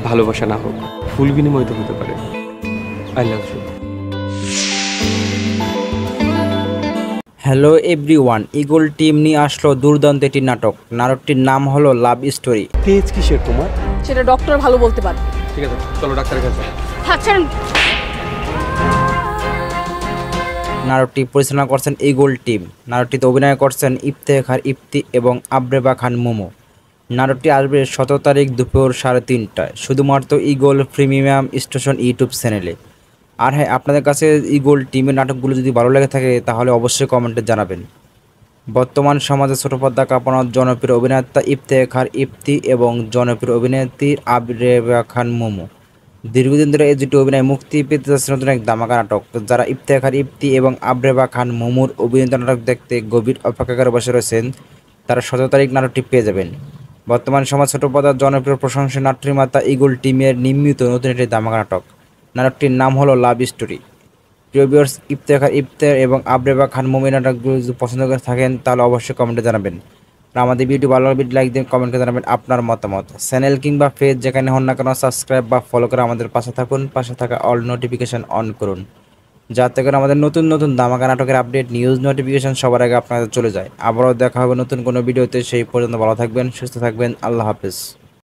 ভালোবাসা না হোক, ফুল বিনিময় তো হতে পারে। I love you. Hello everyone, eagle team নিয়ে আসলো দুর্দান্ত একটি নাটক। নাটকটির নাম হলো লাভ স্টোরি। তেজ কিসের তোমার? সেটা ডক্টর ভালো বলতে পারে। ঠিক আছে, চলো ডাক্তারের কাছে। থাকছেন। নাটকটি পরিচালনা করছেন ইগল টিম। নাটকটিতে অভিনয় করছেন ইফতেখার ইফতি এবং আবরেবা খান মোমো। নাটকটি আসবে 17 তারিখ দুপুর 3:30টায় শুধুমাত্র ইগল প্রিমিয়াম স্টেশন ইউটিউব চ্যানেলে। আর হ্যাঁ, আপনাদের কাছে ইগল টিমের নাটকগুলো যদি ভালো লেগে থাকে তাহলে অবশ্যই কমেন্টে জানাবেন। বর্তমান সমাজে ছোট পর্দা কাঁপানোর জনপ্রিয় অভিনেতা ইফতেখার ইফতি এবং জনপ্রিয় অভিনেত্রী আবরেবা খান মোমো দীর্ঘদিন ধরে এই দুটি অভিনয় মুক্তি পেতে যাচ্ছে নতুন এক ধামাকা নাটক। যারা ইফতেখার ইফতি এবং আবরেবা খান মোমোর অভিনীত নাটক দেখতে গভীর অপেক্ষা করে বসে রয়েছেন, তারা 17 তারিখ নাটকটি পেয়ে যাবেন। বর্তমান সমাজ ছোট পর্দার জনপ্রিয় প্রশংসা নাট্যনির্মাতা ইগল টিমের নির্মিত নতুন একটি ধামাকা নাটক। নাটকটির নাম হলো লাভ স্টোরি। প্রিয় ভিউয়ার্স, ইফতেখার ইফতের এবং আবরেবা খান মোমো নাটকগুলো যদি পছন্দ করে থাকেন তাহলে অবশ্যই কমেন্টে জানাবেন। আর আমাদের ভিডিও ভালো লাগলে লাইক দিন, কমেন্টে জানাবেন আপনার মতামত। চ্যানেল কিংবা পেজ যেখানে হন না কেন সাবস্ক্রাইব বা ফলো করে আমাদের পাশে থাকুন। পাশে থাকা অল নোটিফিকেশন অন করুন, যাতে করে আমাদের নতুন নতুন ধামাকা নাটকের আপডেট নিউজ নোটিফিকেশন সবার আগে আপনাদের চলে যায়। আবারও দেখা হবে নতুন কোনো ভিডিওতে। সেই পর্যন্ত ভালো থাকবেন, সুস্থ থাকবেন। আল্লাহ হাফেজ।